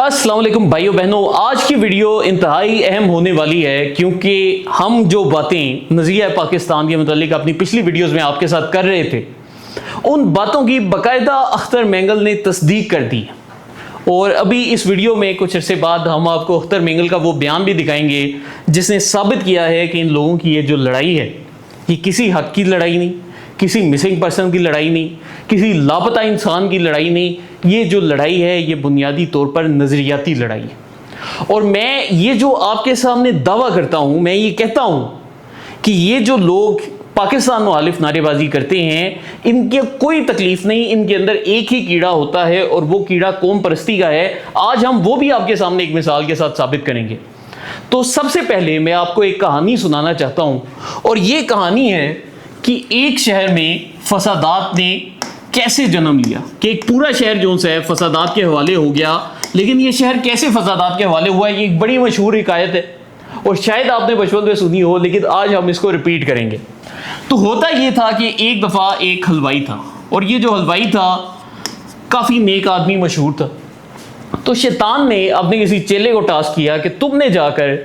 अस्सलाम वालेकुम भाइयों बहनों, आज की वीडियो इंतहाई अहम होने वाली है क्योंकि हम जो बातें नज़रिया पाकिस्तान के मुतालिक अपनी पिछली वीडियोस में आपके साथ कर रहे थे, उन बातों की बाकायदा अख्तर मेंगल ने तस्दीक कर दी। और अभी इस वीडियो में कुछ अरसे बाद हम आपको अख्तर मेंगल का वो बयान भी दिखाएंगे जिसने साबित किया है कि इन लोगों की ये जो लड़ाई है ये किसी हक की लड़ाई नहीं, किसी मिसिंग पर्सन की लड़ाई नहीं, किसी लापता इंसान की लड़ाई नहीं। ये जो लड़ाई है ये बुनियादी तौर पर नज़रियाती लड़ाई है। और मैं ये जो आपके सामने दावा करता हूँ, मैं ये कहता हूँ कि ये जो लोग पाकिस्तान मुखालिफ नारेबाजी करते हैं, इनकी कोई तकलीफ नहीं, इनके अंदर एक ही कीड़ा होता है और वो कीड़ा कौम परस्ती का है। आज हम वो भी आपके सामने एक मिसाल के साथ साबित करेंगे। तो सबसे पहले मैं आपको एक कहानी सुनाना चाहता हूँ, और ये कहानी है कि एक शहर में फसादात ने कैसे जन्म लिया, कि एक पूरा शहर जो है फसादात के हवाले हो गया। लेकिन ये शहर कैसे फसादात के हवाले हुआ, ये एक बड़ी मशहूर हिकायत है और शायद आपने बचपन में सुनी हो, लेकिन आज हम इसको रिपीट करेंगे। तो होता ये था कि एक दफ़ा एक हलवाई था, और ये जो हलवाई था काफ़ी नेक आदमी मशहूर था। तो शैतान ने अपने किसी चेले को टास्क किया कि तुमने जाकर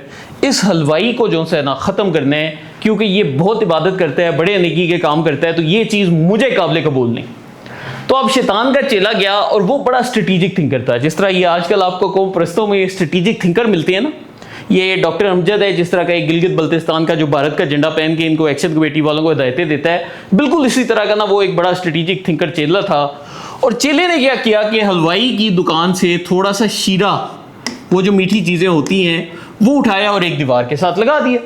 इस हलवाई को जो है ना ख़त्म करना है, क्योंकि ये बहुत इबादत करता है, बड़े नेकी के काम करता है, तो ये चीज़ मुझे काबिल कबूल नहीं। तो अब शैतान का चेला गया और वो बड़ा स्ट्रेटेजिक थिंकर था। जिस तरह ये आजकल आपको कौम परस्तों में स्ट्रेटेजिक थिंकर मिलते हैं ना, ये डॉक्टर अमजद है जिस तरह का एक गिलगित बल्तिस्तान का जो भारत का झंडा पहन के इनको एक्शन कमेटी वालों को हिदायतें देता है, बिल्कुल इसी तरह का ना वो एक बड़ा स्ट्रेटेजिक थिंकर चेला था। और चेले ने क्या किया कि हलवाई की दुकान से थोड़ा सा शीरा, वो जो मीठी चीज़ें होती हैं, वो उठाया और एक दीवार के साथ लगा दिया।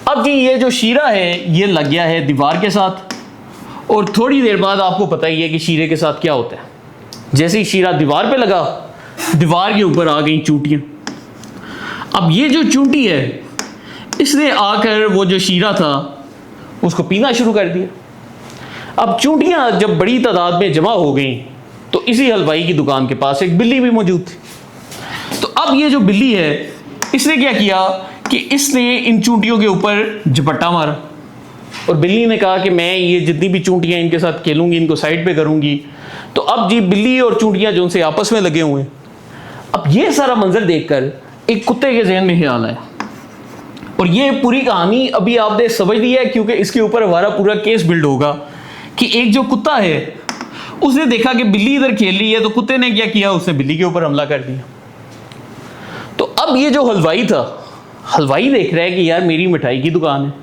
अब जी ये जो शीरा है ये लग गया है दीवार के साथ, और थोड़ी देर बाद आपको पता ही है कि शीरे के साथ क्या होता है। जैसे ही शीरा दीवार पे लगा, दीवार के ऊपर आ गई चूंटियां। अब ये जो चूंटी है इसने आकर वो जो शीरा था उसको पीना शुरू कर दिया। अब चूंटियां जब बड़ी तादाद में जमा हो गई तो इसी हलवाई की दुकान के पास एक बिल्ली भी मौजूद थी। तो अब ये जो बिल्ली है इसने क्या किया कि इसने इन चूंटियों के ऊपर झपट्टा मारा, और बिल्ली ने कहा कि मैं ये जितनी भी चूंटियां इनके साथ खेलूंगी, इनको साइड पे करूंगी। तो अब जी बिल्ली और चूंटियां जो उनसे आपस में लगे हुए हैं। अब ये सारा मंजर देखकर एक कुत्ते के जहन में ख्याल आया, और ये पूरी कहानी अभी आपने समझ ली है क्योंकि इसके ऊपर हमारा पूरा केस बिल्ड होगा कि एक जो कुत्ता है उसने देखा कि बिल्ली इधर खेल रही है, तो कुत्ते ने क्या किया, उसने बिल्ली के ऊपर हमला कर दिया। तो अब ये जो हलवाई था, हलवाई देख रहा है कि यार मेरी मिठाई की दुकान है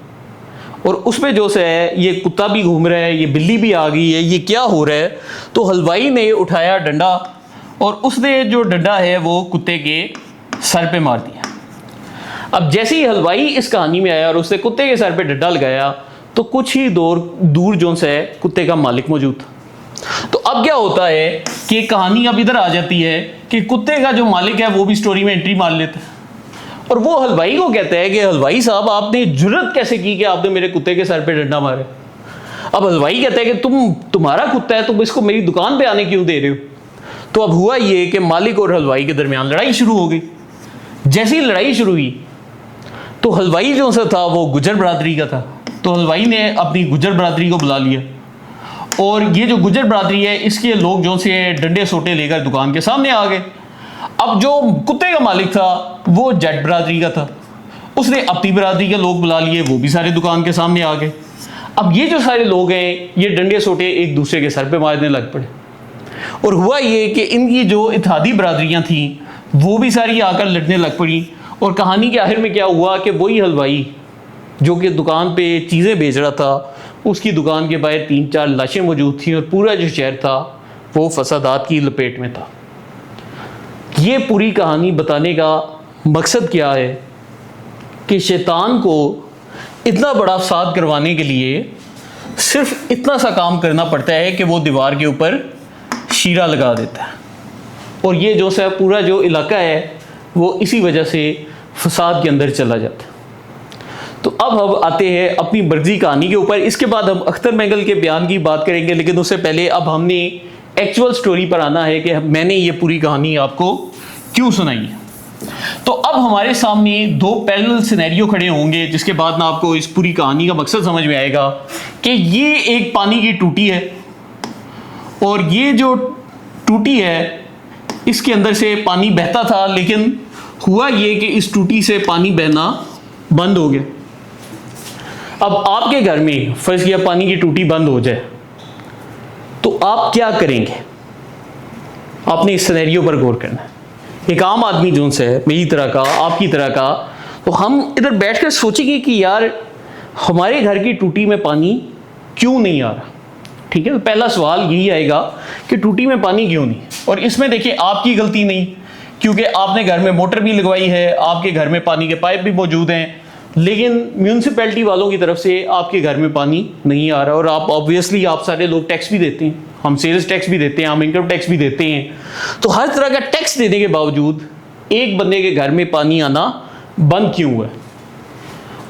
और उसमें जो से है ये कुत्ता भी घूम रहा है, ये बिल्ली भी आ गई है, ये क्या हो रहा है। तो हलवाई ने उठाया डंडा और उसने जो डंडा है वो कुत्ते के सर पे मार दिया। अब जैसे ही हलवाई इस कहानी में आया और उसने कुत्ते के सर पे डंडा लगाया तो कुछ ही दूर जो से कुत्ते का मालिक मौजूद था। तो अब क्या होता है कि कहानी अब इधर आ जाती है कि कुत्ते का जो मालिक है वो भी स्टोरी में एंट्री मार लेता है, और वो हलवाई को कहता है कि हलवाई साहब आपने जुर्रत कैसे की कि आपने मेरे कुत्ते के सर पे डंडा मारे। अब हलवाई कहता है कि तुम्हारा कुत्ता है, तुम इसको मेरी दुकान पे आने क्यों दे रहे हो। तो अब हुआ ये कि मालिक और हलवाई के दरमियान लड़ाई शुरू हो गई। जैसी लड़ाई शुरू हुई तो हलवाई जो सा था वो गुजर बरादरी का था, तो हलवाई ने अपनी गुजर बरादरी को बुला लिया, और ये जो गुजर बरादरी है इसके लोग जो से डंडे सोटे लेकर दुकान के सामने आ गए। अब जो कुत्ते का मालिक था वो जट बरादरी का था, उसने अपनी बरादरी के लोग बुला लिए, वो भी सारे दुकान के सामने आ गए। अब ये जो सारे लोग हैं ये डंडे सोटे एक दूसरे के सर पे मारने लग पड़े, और हुआ ये कि इनकी जो इत्तेहादी बरादरियां थी वो भी सारी आकर लड़ने लग पड़ी। और कहानी के आखिर में क्या हुआ कि वही हलवाई जो कि दुकान पे चीज़ें बेच रहा था, उसकी दुकान के बाहर 3-4 लाशें मौजूद थी, और पूरा जो शहर था वो फसादात की लपेट में था। ये पूरी कहानी बताने का मकसद क्या है कि शैतान को इतना बड़ा फसाद करवाने के लिए सिर्फ इतना सा काम करना पड़ता है कि वो दीवार के ऊपर शीरा लगा देता है, और ये जो सा पूरा जो इलाका है वो इसी वजह से फसाद के अंदर चला जाता है। तो अब हम आते हैं अपनी मर्जी कहानी के ऊपर। इसके बाद हम अख्तर मेंगल के बयान की बात करेंगे, लेकिन उससे पहले अब हमने एक्चुअल स्टोरी पर आना है कि मैंने ये पूरी कहानी आपको क्यों सुनाई है। तो अब हमारे सामने दो पैरेलल सिनेरियो खड़े होंगे, जिसके बाद ना आपको इस पूरी कहानी का मकसद समझ में आएगा कि ये एक पानी की टूटी है, और ये जो टूटी है इसके अंदर से पानी बहता था, लेकिन हुआ ये कि इस टूटी से पानी बहना बंद हो गया। अब आपके घर में फर्ज किया पानी की टूटी बंद हो जाए तो आप क्या करेंगे? आपने इस सिनेरियो पर गौर करना है। एक आम आदमी जो से है, मेरी तरह का, आपकी तरह का, तो हम इधर बैठकर सोचेंगे कि यार हमारे घर की टूटी में पानी क्यों नहीं आ रहा। ठीक है, तो पहला सवाल यही आएगा कि टूटी में पानी क्यों नहीं। और इसमें देखिए आपकी गलती नहीं, क्योंकि आपने घर में मोटर भी लगवाई है, आपके घर में पानी के पाइप भी मौजूद हैं, लेकिन म्यूनसिपैलिटी वालों की तरफ से आपके घर में पानी नहीं आ रहा। और आप ऑब्वियसली आप सारे लोग टैक्स भी देते हैं, हम सेल्स टैक्स भी देते हैं, हम इनकम टैक्स भी देते हैं, तो हर तरह का टैक्स देने के बावजूद एक बंदे के घर में पानी आना बंद क्यों हुआ है?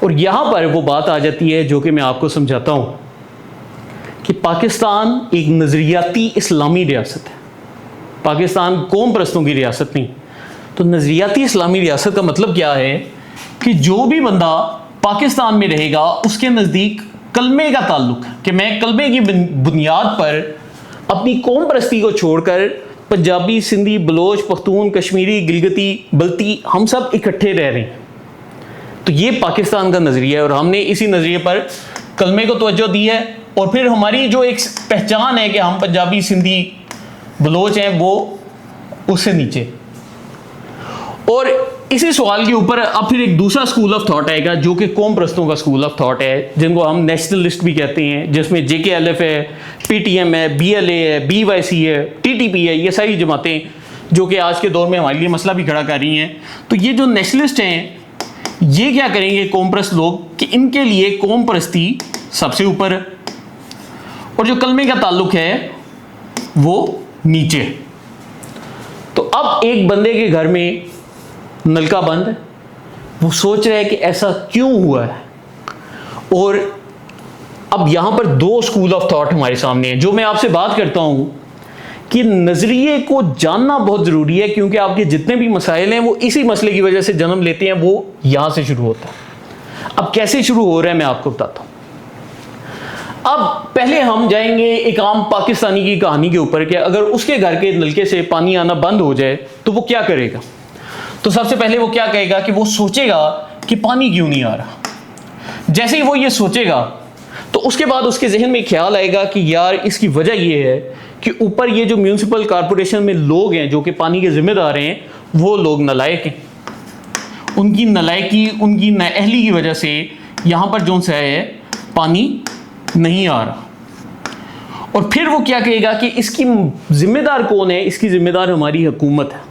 और यहाँ पर वो बात आ जाती है जो कि मैं आपको समझाता हूँ कि पाकिस्तान एक नज़रियाती इस्लामी रियासत है। पाकिस्तान कौम परस्तों की रियासत नहीं। तो नज़रियाती इस्लामी रियासत का मतलब क्या है कि जो भी बंदा पाकिस्तान में रहेगा उसके नज़दीक कलमे का ताल्लुक है, कि मैं कलमे की बुनियाद पर अपनी कौम परस्ती को छोड़कर पंजाबी, सिंधी, बलोच, पख्तून, कश्मीरी, गिलगिती, बल्ती हम सब इकट्ठे रह रहे हैं। तो ये पाकिस्तान का नज़रिया है और हमने इसी नज़रिए पर कलमे को तवज्जो दी है। और फिर हमारी जो एक पहचान है कि हम पंजाबी, सिंधी, बलोच हैं, वो उससे नीचे। और इसी सवाल के ऊपर अब फिर एक दूसरा स्कूल ऑफ थॉट आएगा जो कि कौम परस्तों का स्कूल ऑफ थॉट है, जिनको हम नेशनलिस्ट भी कहते हैं, जिसमें JKLF है, PTM है, BLA है, BYC है, TTP है, ये सारी जमातें जो कि आज के दौर में हमारे लिए मसला भी खड़ा कर रही हैं। तो ये जो नेशनलिस्ट हैं ये क्या करेंगे कौम परस्त लोग कि इनके लिए कौम परस्ती सबसे ऊपर और जो कलमे का ताल्लुक है वो नीचे। तो अब एक बंदे के घर में नलका बंद है, वो सोच रहा है कि ऐसा क्यों हुआ है। और अब यहां पर दो स्कूल ऑफ थॉट हमारे सामने हैं जो मैं आपसे बात करता हूं कि नजरिए को जानना बहुत जरूरी है, क्योंकि आपके जितने भी मसाइल हैं वो इसी मसले की वजह से जन्म लेते हैं, वो यहां से शुरू होता है। अब कैसे शुरू हो रहा है मैं आपको बताता हूं। अब पहले हम जाएंगे एक आम पाकिस्तानी की कहानी के ऊपर कि अगर उसके घर के नलके से पानी आना बंद हो जाए तो वो क्या करेगा। तो सबसे पहले वो क्या कहेगा कि वो सोचेगा कि पानी क्यों नहीं आ रहा। जैसे ही वो ये सोचेगा तो उसके बाद उसके जहन में ख्याल आएगा कि यार इसकी वजह ये है कि ऊपर ये जो म्यूनिसिपल कॉरपोरेशन में लोग हैं जो कि पानी के जिम्मेदार हैं, वो लोग नालायक हैं। उनकी नालायकी, उनकी नाअहली की वजह से यहाँ पर जो सा है पानी नहीं आ रहा। और फिर वो क्या कहेगा कि इसकी जिम्मेदार कौन है? इसकी जिम्मेदार हमारी हुकूमत है,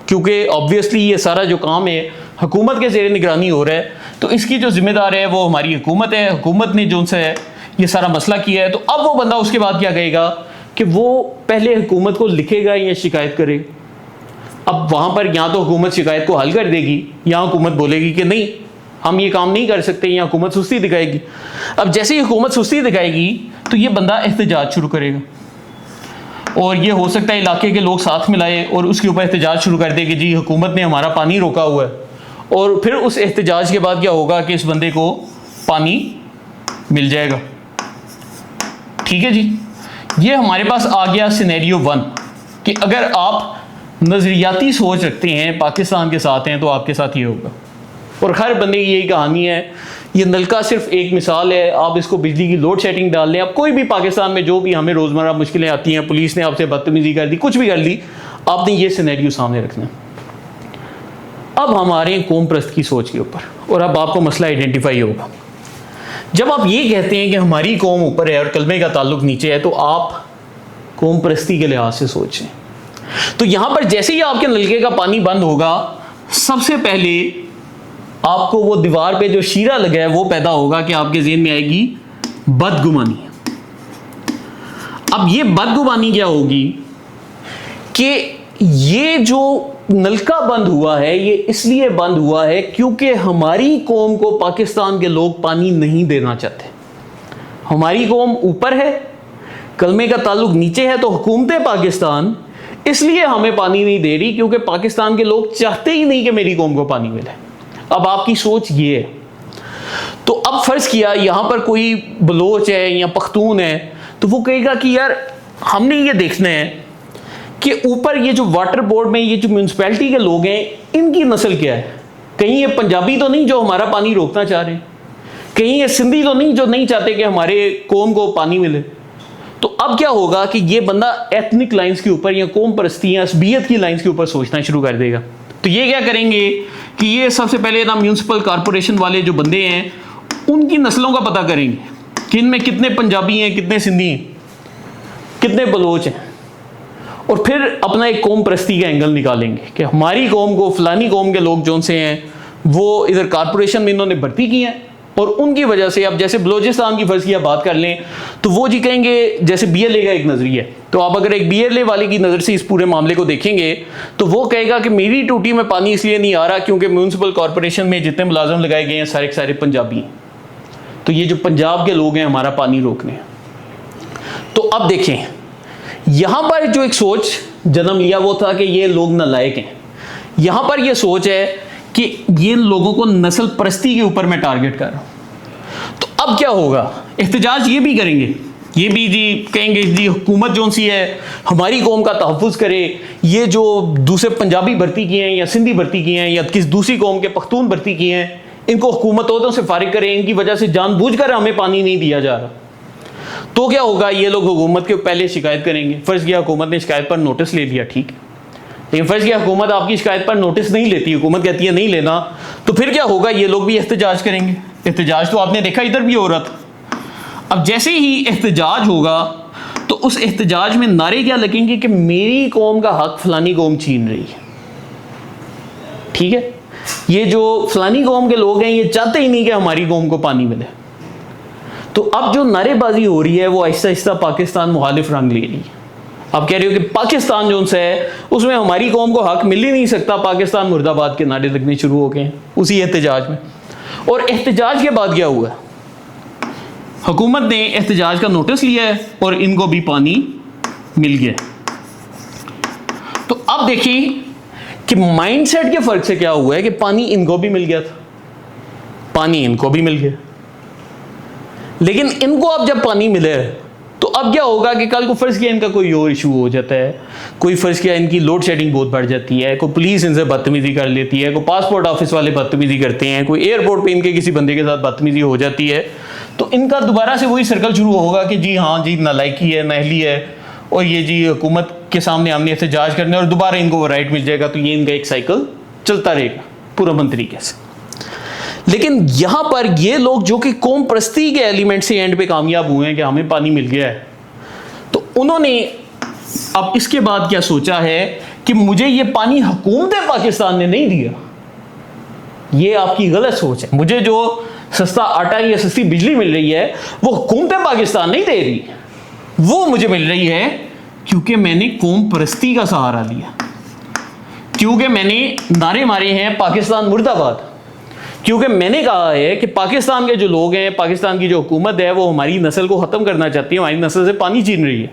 क्योंकि ऑब्वियसली ये सारा जो काम है हुकूमत के ज़ेरे निगरानी हो रहा है, तो इसकी जो जिम्मेदार है वो हमारी हुकूमत है। हुकूमत ने जो सा है ये सारा मसला किया है। तो अब वो बंदा उसके बाद क्या कहेगा कि वो पहले हुकूमत को लिखेगा या शिकायत करेगा। अब वहाँ पर या तो हुकूमत शिकायत को हल कर देगी या हुकूमत बोलेगी कि नहीं हम ये काम नहीं कर सकते, या हुकूमत सुस्ती दिखाएगी। अब जैसे ही हुकूमत सुस्ती दिखाएगी तो ये बंदा एहतजाज शुरू करेगा, और ये हो सकता है इलाके के लोग साथ में लाए और उसके ऊपर एहतजाज शुरू कर दे कि जी हुकूमत ने हमारा पानी रोका हुआ है। और फिर उस एहतजाज के बाद क्या होगा कि इस बंदे को पानी मिल जाएगा। ठीक है जी, ये हमारे पास आ गया सिनेरियो 1 कि अगर आप नज़रियाती सोच रखते हैं, पाकिस्तान के साथ हैं, तो आपके साथ ये होगा। और हर बंदे की यही कहानी है। ये नलका सिर्फ एक मिसाल है, आप इसको बिजली की लोड शेडिंग डाल लें। अब कोई भी पाकिस्तान में जो भी हमें रोज़मर्रा मुश्किलें आती हैं, पुलिस ने आपसे बदतमीजी कर दी, कुछ भी कर ली, आपने ये सिनेरियो सामने रखना है। अब हमारे कौम परस्त की सोच के ऊपर, और अब आपको मसला आइडेंटिफाई होगा। जब आप ये कहते हैं कि हमारी कौम ऊपर है और कलमे का ताल्लुक नीचे है, तो आप कौम परस्ती के लिहाज से सोचें। तो यहां पर जैसे ही आपके नलके का पानी बंद होगा, सबसे पहले आपको वो दीवार पे जो शीरा लगा है वो पैदा होगा कि आपके ज़हन में आएगी बदगुमानी। अब ये बदगुमानी क्या होगी कि ये जो नलका बंद हुआ है ये इसलिए बंद हुआ है क्योंकि हमारी कौम को पाकिस्तान के लोग पानी नहीं देना चाहते। हमारी कौम ऊपर है, कलमे का ताल्लुक नीचे है, तो हुकूमत पाकिस्तान इसलिए हमें पानी नहीं दे रही क्योंकि पाकिस्तान के लोग चाहते ही नहीं कि मेरी कौम को पानी मिले। अब आपकी सोच ये है। तो अब फर्ज किया यहां पर कोई बलोच है या पख्तून है, तो वो कहेगा कि यार हमने ये देखना है कि ऊपर ये जो वाटर बोर्ड में ये जो म्यूनसिपैलिटी के लोग हैं, इनकी नस्ल क्या है? कहीं ये पंजाबी तो नहीं जो हमारा पानी रोकना चाह रहे हैं, कहीं ये सिंधी तो नहीं जो नहीं चाहते कि हमारे कौम को पानी मिले। तो अब क्या होगा कि ये बंदा एथनिक लाइंस के ऊपर या कौम परस्ती या असबियत की लाइंस के ऊपर सोचना शुरू कर देगा। तो ये क्या करेंगे कि ये सबसे पहले ना म्यूनसिपल कॉरपोरेशन वाले जो बंदे हैं उनकी नस्लों का पता करेंगे कि इनमें कितने पंजाबी हैं, कितने सिंधी हैं, कितने बलोच हैं, और फिर अपना एक कौम परस्ती का एंगल निकालेंगे कि हमारी कौम को फलानी कौम के लोग जो से हैं वो इधर कॉरपोरेशन में इन्होंने भर्ती किए हैं, और उनकी वजह से अब जैसे बलोचिस्तान की फर्ज की आप बात कर लें तो वो जी कहेंगे जैसे BLA का एक नज़रिया है, तो आप अगर एक BLA वाले की नज़र से इस पूरे मामले को देखेंगे तो वो कहेगा कि मेरी टूटी में पानी इसलिए नहीं आ रहा क्योंकि म्यूनसिपल कॉरपोरेशन में जितने मुलाजम लगाए गए हैं सारे के सारे पंजाबी हैं, तो ये जो पंजाब के लोग हैं हमारा पानी रोकने हैं। तो अब देखें यहां पर जो एक सोच जन्म लिया वो था कि ये लोग नालायक हैं। यहां पर ये सोच है कि ये लोगों को नस्ल परस्ती के ऊपर मैं टारगेट कर रहा हूं। तो अब क्या होगा, एहतजाज ये भी करेंगे, ये भी जी कहेंगे जी हुकूमत जो सी है हमारी कौम का तहफ़्फ़ुज़ करे, ये जो दूसरे पंजाबी भर्ती किए हैं या सिंधी भर्ती किए हैं या किसी दूसरी कौम के पख्तून भर्ती किए हैं, इनको हुकूमत ओहदों से फारिग करें, इनकी वजह से जानबूझकर हमें पानी नहीं दिया जा रहा। तो क्या होगा, ये लोग हुकूमत के पहले शिकायत करेंगे। फ़र्ज़ किया हुकूमत ने शिकायत पर नोटिस ले लिया, ठीक है, लेकिन फ़र्ज़ किया हुकूमत आपकी शिकायत पर नोटिस नहीं लेती, हुकूमत कहती है नहीं लेना, तो फिर क्या होगा, ये लोग भी एहतजाज करेंगे। एहतजाज तो आपने देखा इधर भी हो रहा था। अब जैसे ही एहतजाज होगा तो उस एहतजाज में नारे क्या लगेंगे कि मेरी कौम का हक फलानी कौम छीन रही है, ठीक है, ये जो फलानी कौम के लोग हैं ये चाहते ही नहीं कि हमारी कौम को पानी मिले। तो अब जो नारेबाजी हो रही है वो आहिस्ता आहिस्ता पाकिस्तान मुखालिफ रंग ले रही है। आप कह रहे हो कि पाकिस्तान जो है उसमें हमारी कौम को हक मिल ही नहीं सकता, पाकिस्तान मुर्दाबाद के नारे लगने शुरू हो गए हैं उसी एहतजाज में। और एहतजाज के बाद क्या हुआ, हुकूमत ने एहतजाज का नोटिस लिया है और इनको भी पानी मिल गया। तो अब देखिए कि माइंडसेट के फर्क से क्या हुआ है कि पानी इनको भी मिल गया था, पानी इनको भी मिल गया, लेकिन इनको अब जब पानी मिले तो अब क्या होगा कि कल को फर्ज किया इनका कोई और इशू हो जाता है, कोई फर्ज किया इनकी लोड शेडिंग बहुत बढ़ जाती है, कोई पुलिस इनसे बदतमीजी कर लेती है, कोई पासपोर्ट ऑफिस वाले बदतमीजी करते हैं, कोई एयरपोर्ट पे इनके किसी बंदे के साथ बदतमीजी हो जाती है, तो इनका दोबारा से वही सर्कल शुरू होगा कि जी हाँ जी नालायकी है, नाअहली है, और ये जी हुकूमत के सामने हमने एहतजाज करने और दोबारा इनको वो राइट मिल जाएगा। तो ये इनका एक साइकिल चलता रहेगा पुरअमन तरीके से। लेकिन यहां पर ये लोग जो कि कौम परस्ती के एलिमेंट से एंड पे कामयाब हुए हैं कि हमें पानी मिल गया है, तो उन्होंने अब इसके बाद क्या सोचा है कि मुझे ये पानी हुकूमत पाकिस्तान ने नहीं दिया। ये आपकी गलत सोच है। मुझे जो सस्ता आटा या सस्ती बिजली मिल रही है वो हुकूमत पाकिस्तान नहीं दे रही, वो मुझे मिल रही है क्योंकि मैंने कौम परस्ती का सहारा लिया, क्योंकि मैंने नारे मारे हैं पाकिस्तान मुर्दाबाद, क्योंकि मैंने कहा है कि पाकिस्तान के जो लोग हैं, पाकिस्तान की जो हुकूमत है वो हमारी नस्ल को ख़त्म करना चाहती है, हमारी नस्ल से पानी छीन रही है।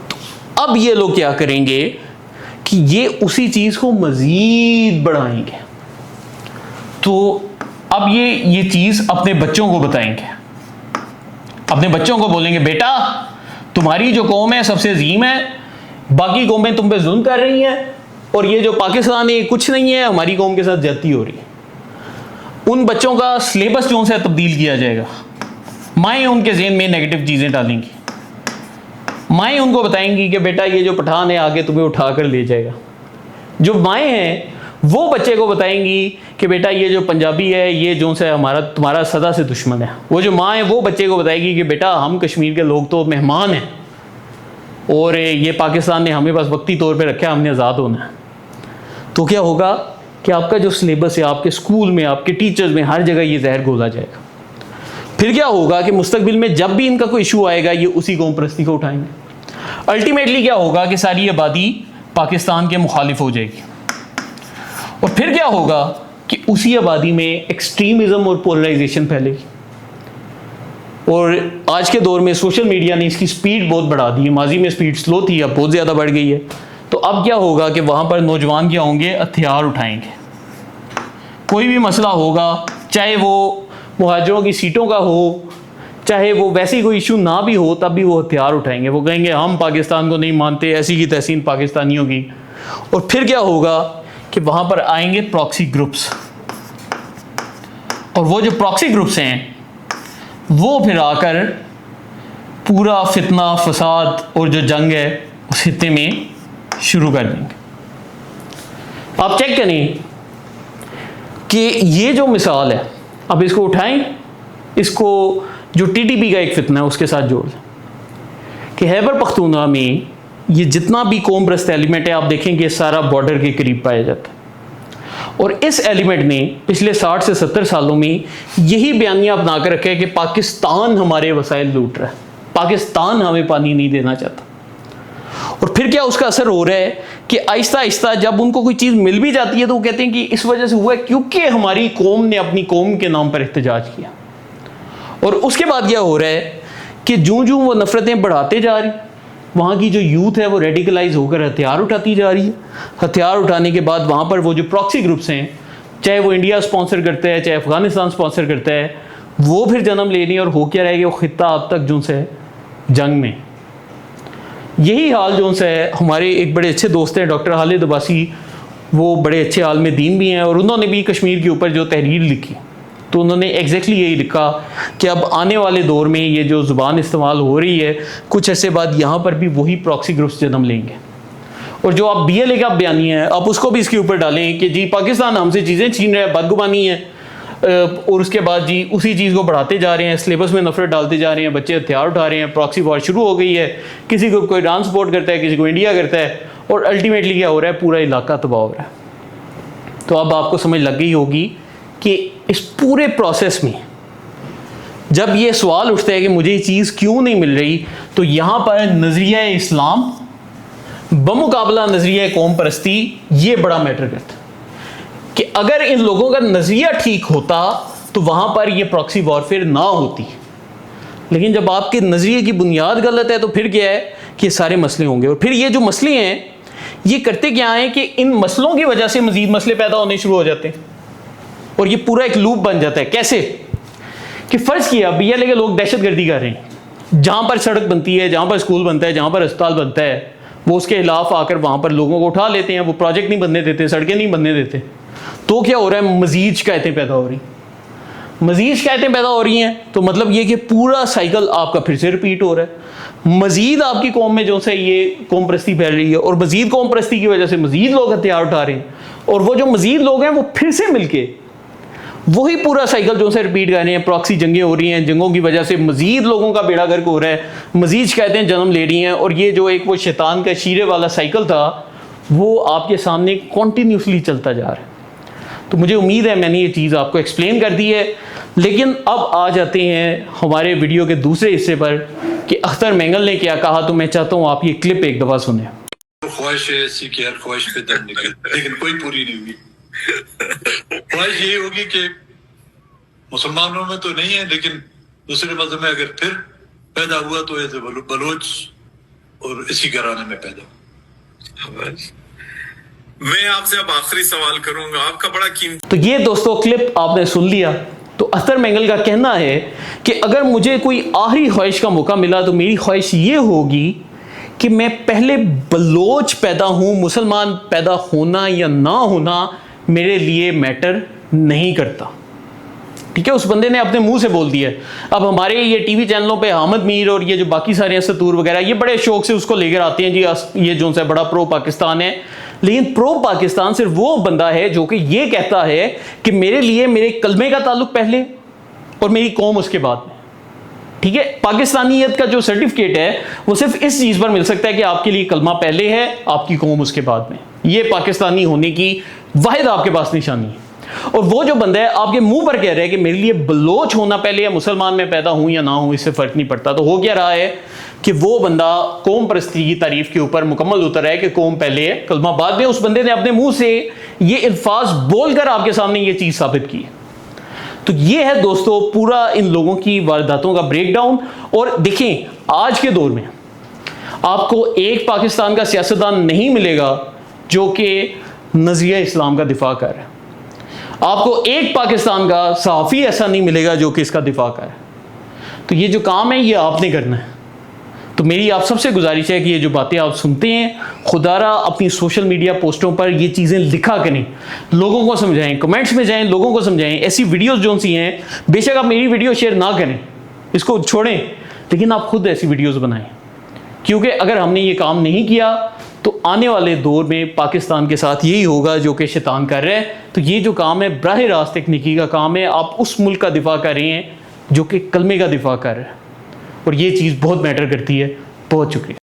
तो अब ये लोग क्या करेंगे कि ये उसी चीज़ को मज़ीद बढ़ाएंगे। तो अब ये चीज़ अपने बच्चों को बताएंगे, अपने बच्चों को बोलेंगे बेटा तुम्हारी जो कौम है सबसे अजीम है, बाकी कौमें तुम पे जुल्म कर रही हैं, और ये जो पाकिस्तान है कुछ नहीं है, हमारी कौम के साथ ज्यादती हो रही है। उन बच्चों का सिलेबस जो है तब्दील किया जाएगा। माएँ उनके ज़हन में नेगेटिव चीज़ें डालेंगी, माएँ उनको बताएंगी कि बेटा ये जो पठान है आगे तुम्हें उठा कर ले जाएगा। जो माएँ हैं वो बच्चे को बताएंगी कि बेटा ये जो पंजाबी है ये जो है हमारा तुम्हारा सदा से दुश्मन है। वो जो माँ है वो बच्चे को बताएगी कि बेटा हम कश्मीर के लोग तो मेहमान हैं और ये पाकिस्तान ने हमें बस वक्ती तौर पे रखा है, हमने आज़ाद होना है। तो क्या होगा कि आपका जो सिलेबस है, आपके स्कूल में, आपके टीचर्स में, हर जगह ये जहर घोला जाएगा। फिर क्या होगा कि मुस्तकबिल में जब भी इनका कोई इशू आएगा ये उसी कौम परस्ती को उठाएंगे। अल्टीमेटली क्या होगा कि सारी आबादी पाकिस्तान के मुखालिफ हो जाएगी, और फिर क्या होगा कि उसी आबादी में एक्सट्रीमिज्म और पोलराइजेशन फैलेगी। और आज के दौर में सोशल मीडिया ने इसकी स्पीड बहुत बढ़ा दी है। माजी में स्पीड स्लो थी, अब बहुत ज़्यादा बढ़ गई है। तो अब क्या होगा कि वहाँ पर नौजवान क्या होंगे, हथियार उठाएंगे। कोई भी मसला होगा, चाहे वो मुहाजिरों की सीटों का हो, चाहे वो वैसे कोई इशू ना भी हो तब भी वो हथियार उठाएंगे, वो कहेंगे हम पाकिस्तान को नहीं मानते, ऐसी की तहसीन पाकिस्तानियों की। और फिर क्या होगा कि वहाँ पर आएंगे प्रॉक्सी ग्रुप्स, और वो जो प्रॉक्सी ग्रुप्स हैं वो फिर आकर पूरा फितना फसाद और जो जंग है उस हिस्से में शुरू कर देंगे। आप चेक करें कि ये जो मिसाल है, अब इसको उठाएं, इसको जो टीटीपी का एक फितना है उसके साथ जोड़ दें कि खैबर पख्तूनख्वा में ये जितना भी कौम परस्त एलिमेंट है, आप देखेंगे सारा बॉर्डर के करीब पाया जाता है। और इस एलिमेंट ने पिछले 60 से 70 सालों में यही बयानिया अपना कर रखा है कि पाकिस्तान हमारे वसाइल लूट रहा है, पाकिस्तान हमें पानी नहीं देना चाहता। और फिर क्या उसका असर हो रहा है कि आहिस्ता आहिस्ता जब उनको कोई चीज़ मिल भी जाती है तो वो कहते हैं कि इस वजह से हुआ है क्योंकि हमारी कौम ने अपनी कौम के नाम पर एहतजाज किया। और उसके बाद क्या हो रहा है कि जूं जूं वो नफरतें बढ़ाते जा रही, वहाँ की जो यूथ है वो रेडिकलाइज होकर हथियार उठाती जा रही है। हथियार उठाने के बाद वहाँ पर वो जो प्रॉक्सी ग्रुप्स हैं, चाहे वो इंडिया स्पॉन्सर करता है चाहे अफगानिस्तान स्पॉन्सर करता है, वो फिर जन्म ले रही है। और हो क्या रहेगा, वो खित्ता अब तक जो से जंग में। यही हाल जो से हमारे एक बड़े अच्छे दोस्त हैं डॉक्टर खालिद अब्बासी, वो बड़े अच्छे आलिम दीन भी हैं, और उन्होंने भी कश्मीर के ऊपर जो तहरीर लिखी तो उन्होंने एग्जैक्टली यही लिखा कि अब आने वाले दौर में ये जो ज़ुबान इस्तेमाल हो रही है, कुछ ऐसे बाद यहाँ पर भी वही प्रॉक्सी ग्रुप्स जन्म लेंगे। और जो आप BLA का बयानी है आप उसको भी इसके ऊपर डालें कि जी पाकिस्तान हमसे चीज़ें छीन रहा है, बदगुमानी है, और उसके बाद जी उसी चीज़ को बढ़ाते जा रहे हैं, सिलेबस में नफरत डालते जा रहे हैं, बच्चे हथियार उठा रहे हैं, प्रॉक्सी वॉर शुरू हो गई है, किसी को कोई ईरान सपोर्ट करता है, किसी को इंडिया करता है, और अल्टीमेटली क्या हो रहा है, पूरा इलाका तबाह हो रहा है। तो अब आपको समझ लग गई होगी कि इस पूरे प्रोसेस में जब ये सवाल उठता है कि मुझे ये चीज़ क्यों नहीं मिल रही, तो यहाँ पर नज़रिया इस्लाम बमुकाबला नज़रिया कौम परस्ती ये बड़ा मैटर करता है कि अगर इन लोगों का नज़रिया ठीक होता तो वहाँ पर ये प्रॉक्सी वॉरफेयर ना होती। लेकिन जब आपके नज़रिए की बुनियाद गलत है तो फिर क्या है कि सारे मसले होंगे। और फिर ये जो मसले हैं ये करते क्या हैं कि इन मसलों की वजह से मज़ीद मसले पैदा होने शुरू हो जाते हैं, और ये पूरा एक लूप बन जाता है। कैसे कि फ़र्ज़ किया BLA के लोग दहशतगर्दी कर रहे हैं, जहाँ पर सड़क बनती है, जहाँ पर स्कूल बनता है, जहाँ पर अस्पताल बनता है, वो उसके खिलाफ आकर वहाँ पर लोगों को उठा लेते हैं, वो प्रोजेक्ट नहीं बनने देते, सड़कें नहीं बनने देते। तो क्या हो रहा है, मज़ीद शिकायतें पैदा हो रही, मज़ीद शिकायतें पैदा हो रही हैं। तो मतलब ये कि पूरा साइकिल आपका फिर से रिपीट हो रहा है। मज़ीद आपकी कौम में जो से ये कौम परस्ती फैल रही है, और मज़ीद कौम परस्ती की वजह से मज़ीद लोग हथियार उठा रहे हैं, और वो जो मज़ीद लोग हैं वो फिर से मिलके वही पूरा साइकिल जो से रिपीट कर रहे हैं। प्रॉक्सी जंगें हो रही हैं, जंगों की वजह से मज़ीद लोगों का बेड़ा गर्क हो रहा है, मज़ीद शिकायतें जन्म ले रही हैं, और ये जो एक वो शैतान का शीरे वाला साइकिल था वो आपके सामने कॉन्टीन्यूसली चलता जा रहा है। तो मुझे उम्मीद है मैंने ये चीज़ आपको एक्सप्लेन कर दी है। लेकिन अब आ जाते हैं हमारे वीडियो के दूसरे हिस्से पर कि अख्तर मेंगल ने क्या कहा। तो मैं चाहता हूँ आप ये क्लिप एक दफ़ा सुने। ख्वाहिश है ऐसी कि हर ख्वाहिश पे दम निकल, लेकिन कोई पूरी नहीं हुई। ख्वाहिश ये होगी कि मुसलमानों में तो नहीं है, लेकिन दूसरे मज़हब में अगर फिर पैदा हुआ तो ऐसे बलोच और इसी घराने में पैदा। मैं आपसे अब आखिरी सवाल करूंगा, आपका बड़ा कीमती। तो ये दोस्तों क्लिप आपने सुन लिया। तो अख्तर मेंगल का कहना है कि अगर मुझे कोई आखिरी ख्वाहिश का मौका मिला तो मेरी ख्वाहिश ये होगी कि मैं पहले बलोच पैदा हूँ, मुसलमान पैदा होना या ना होना मेरे लिए मैटर नहीं करता। ठीक है, उस बंदे ने अपने मुंह से बोल दिया। अब हमारे ये टीवी चैनलों पे अहमद मीर और ये जो बाकी सारे सतूर वगैरह ये बड़े शौक से उसको लेकर आते हैं जी, ये जो सा बड़ा प्रो पाकिस्तान है। लेकिन प्रो पाकिस्तान सिर्फ वो बंदा है जो कि ये कहता है कि मेरे लिए मेरे कलमे का ताल्लुक पहले और मेरी कौम उसके बाद में। ठीक है, पाकिस्तानियत का जो सर्टिफिकेट है वो सिर्फ इस चीज़ पर मिल सकता है कि आपके लिए कलमा पहले है, आपकी कौम उसके बाद में। ये पाकिस्तानी होने की वाहिद आपके पास निशानी है। और वो जो बंदा है आपके मुंह पर कह रहा है कि मेरे लिए बलोच होना पहले या मुसलमान में पैदा हूं या ना हूं इससे फर्क नहीं पड़ता, तो हो क्या रहा है कि वो बंदा कौम परस्ती की तारीफ के ऊपर मुकम्मल उतर है कि कौम पहले है, कलमा बाद में। उस बंदे ने अपने मुंह से ये अल्फाज बोलकर आपके सामने ये चीज़ साबित की। तो ये है दोस्तों पूरा इन लोगों की वारदातों का ब्रेकडाउन। और देखें, आज के दौर में आपको एक पाकिस्तान का सियासतदान नहीं मिलेगा जो कि नज़रिया इस्लाम का दिफा कर रहा है। आपको एक पाकिस्तान का सहाफ़ी ऐसा नहीं मिलेगा जो कि इसका दिफा करे। तो ये जो काम है ये आपने करना है। तो मेरी आप सबसे गुजारिश है कि ये जो बातें आप सुनते हैं, खुदारा अपनी सोशल मीडिया पोस्टों पर ये चीज़ें लिखा करें, लोगों को समझाएं, कमेंट्स में जाएं, लोगों को समझाएं। ऐसी वीडियोस जो सी हैं, बेशक आप मेरी वीडियो शेयर ना करें, इसको छोड़ें, लेकिन आप खुद ऐसी वीडियोस बनाएं, क्योंकि अगर हमने ये काम नहीं किया तो आने वाले दौर में पाकिस्तान के साथ यही होगा जो कि शैतान कर रहा है। तो ये जो काम है बराह रास्त एक नेकी का काम है, आप उस मुल्क का दिफा कर रहे हैं जो कि कलमे का दिफा कर रहा है, और ये चीज़ बहुत मैटर करती है। बहुत शुक्रिया।